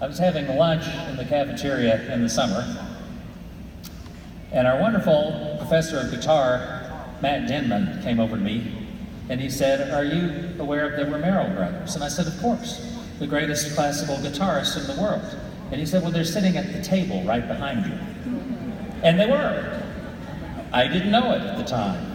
I was having lunch in the cafeteria in the summer, and our wonderful professor of guitar, Matt Denman, came over to me, and he said, "Are you aware of the Romero brothers?" And I said, "Of course, the greatest classical guitarists in the world." And he said, "Well, they're sitting at the table right behind you." And they were. I didn't know it at the time.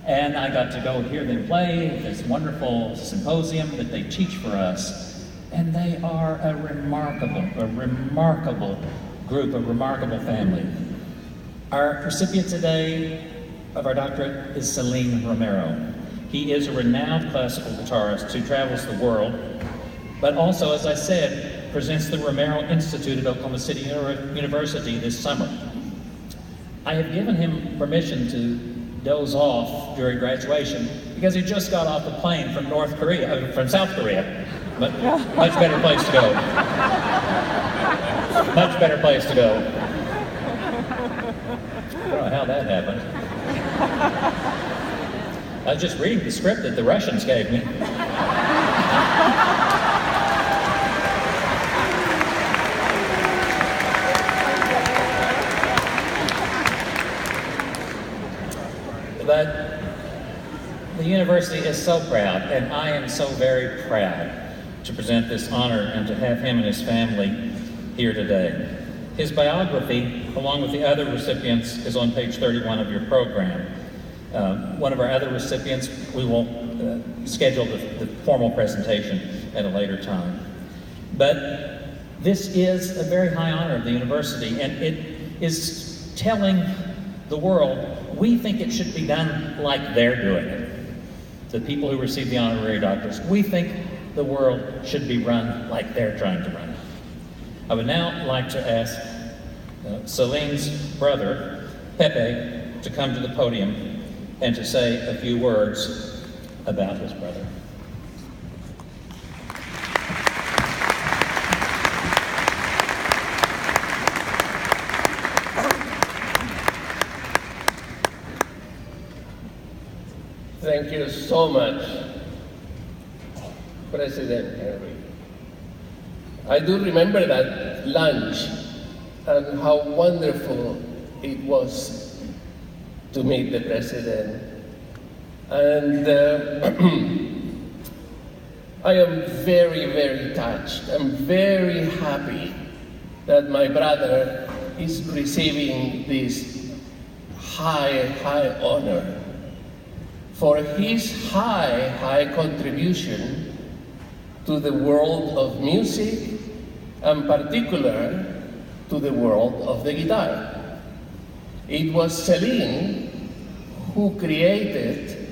And I got to go hear them play this wonderful symposium that they teach for us. And they are a remarkable group, a remarkable family. Our recipient today of our doctorate is Celin Romero. He is a renowned classical guitarist who travels the world, but also, as I said, presents the Romero Institute at Oklahoma City University this summer. I have given him permission to doze off during graduation because he just got off the plane from from South Korea. But much better place to go. Much better place to go. I don't know how that happened. I was just reading the script that the Russians gave me. But the university is so proud, and I am so very proud to present this honor and to have him and his family here today. His biography, along with the other recipients, is on page 31 of your program. One of our other recipients, we will schedule the formal presentation at a later time. But this is a very high honor of the university, and it is telling the world we think it should be done like they're doing it. The people who receive the honorary doctorates, we think the world should be run like they're trying to run it. I would now like to ask Celin's brother, Pepe, to come to the podium and to say a few words about his brother. Thank you so much, President Henry. I do remember that lunch and how wonderful it was to meet the President. And I am very, very touched. I'm very happy that my brother is receiving this high honor for his high contribution to the world of music, and particular to the world of the guitar. It was Celin who created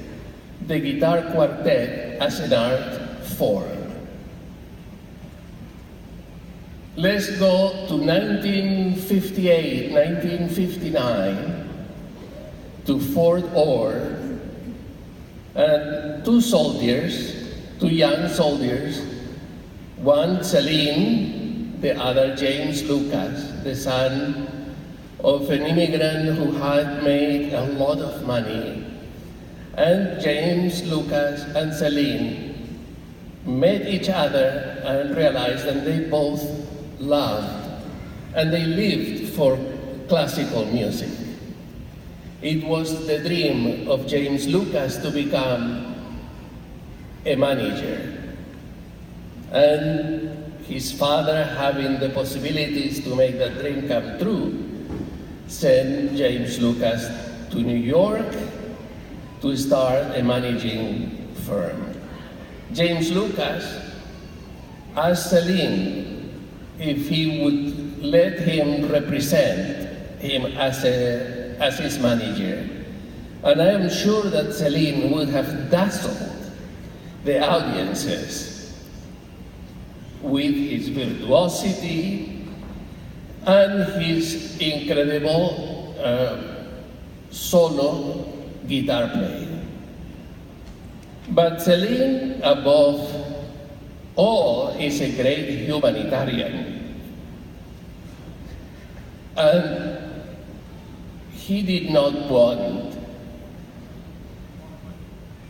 the guitar quartet as an art form. Let's go to 1958, 1959, to Fort Ord, and two young soldiers, one Celin, the other James Lucas, the son of an immigrant who had made a lot of money. And James Lucas and Celin met each other and realized that they both loved and they lived for classical music. It was the dream of James Lucas to become a manager. And his father, having the possibilities to make that dream come true, sent James Lucas to New York to start a managing firm. James Lucas asked Celin if he would let him represent him as his manager. And I am sure that Celin would have dazzled the audiences with his virtuosity and his incredible solo guitar playing. But Celin, above all, is a great humanitarian. And he did not want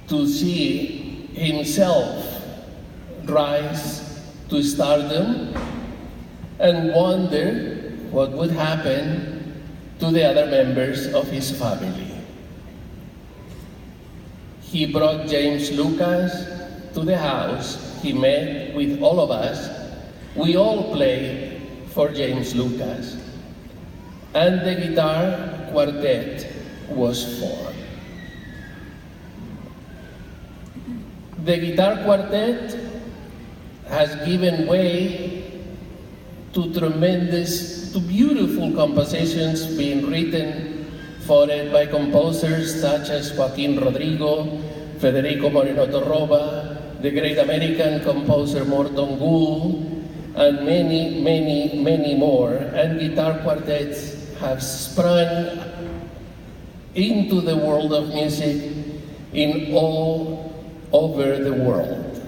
to see himself rise to stardom and wonder what would happen to the other members of his family. He brought James Lucas to the house. He met with all of us. We all played for James Lucas. And the guitar quartet was formed. The guitar quartet has given way to beautiful compositions being written for it by composers such as Joaquin Rodrigo, Federico Moreno Torroba, the great American composer Morton Gould, and many, many, many more. And guitar quartets have sprung into the world of music in all over the world.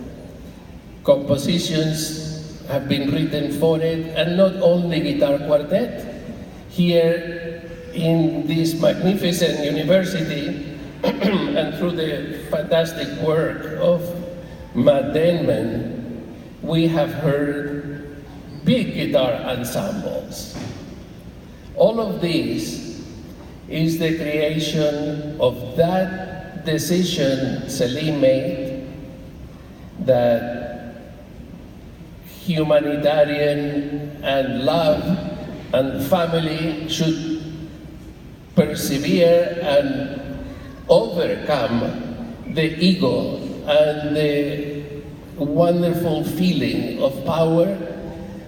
Compositions have been written for it, and not only guitar quartet. Here in this magnificent university, and through the fantastic work of Matt Denman, we have heard big guitar ensembles. All of this is the creation of that decision Celin made, that humanitarian and love and family should persevere and overcome the ego and the wonderful feeling of power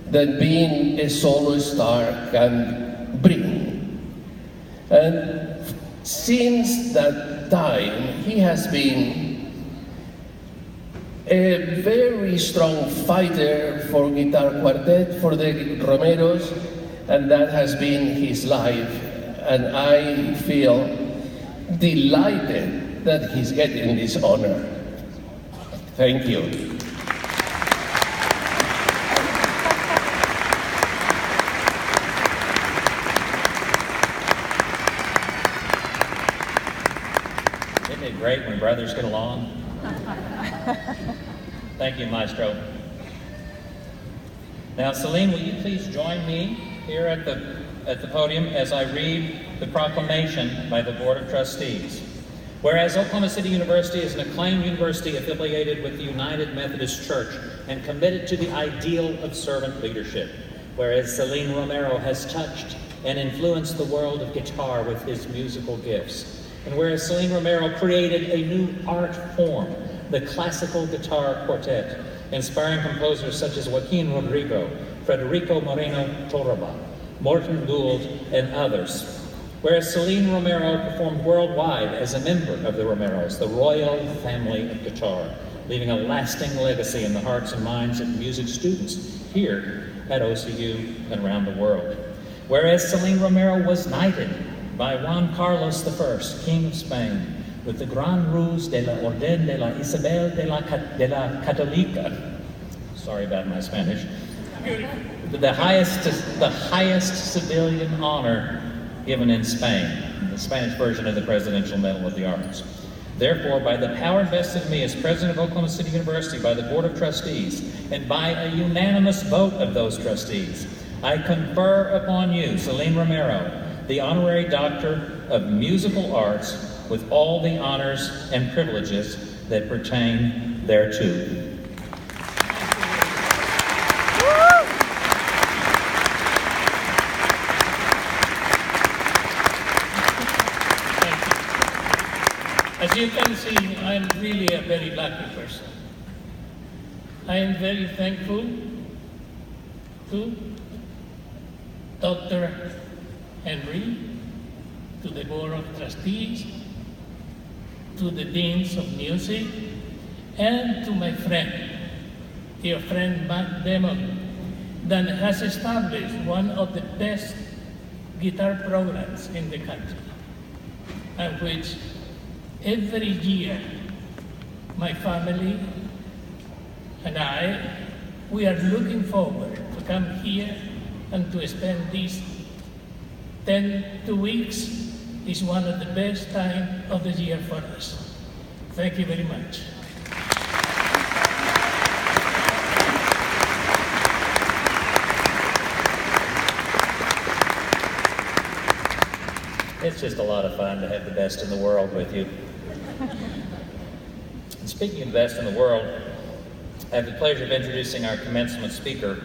that being a solo star can bring. And since that time, he has been a very strong fighter for guitar quartet, for the Romeros, and that has been his life. And I feel delighted that he's getting this honor. Thank you. Isn't it great when brothers get along? Thank you, Maestro. Now, Celin, will you please join me here at the podium as I read the proclamation by the Board of Trustees. Whereas Oklahoma City University is an acclaimed university affiliated with the United Methodist Church and committed to the ideal of servant leadership. Whereas Celin Romero has touched and influenced the world of guitar with his musical gifts. And whereas Celin Romero created a new art form, the classical guitar quartet, inspiring composers such as Joaquin Rodrigo, Federico Moreno Torroba, Morton Gould, and others. Whereas Celin Romero performed worldwide as a member of the Romeros, the royal family of guitar, leaving a lasting legacy in the hearts and minds of music students here at OCU and around the world. Whereas Celin Romero was knighted by Juan Carlos I, King of Spain, with the Gran Cruz de la Orden de la Isabel de la Catolica. Sorry about my Spanish. The highest civilian honor given in Spain, the Spanish version of the Presidential Medal of the Arts. Therefore, by the power vested in me as president of Oklahoma City University by the Board of Trustees, and by a unanimous vote of those trustees, I confer upon you, Celin Romero, the honorary Doctor of Musical Arts, with all the honors and privileges that pertain thereto. As you can see, I'm really a very lucky person. I am very thankful to Dr. Henry, to the Board of Trustees, to the Deans of Music, and to my friend, dear friend Matt Denman, that has established one of the best guitar programs in the country, and which every year my family and we are looking forward to come here and to spend these 2 weeks. Is one of the best time of the year for us. Thank you very much. It's just a lot of fun to have the best in the world with you. And speaking of the best in the world, I have the pleasure of introducing our commencement speaker,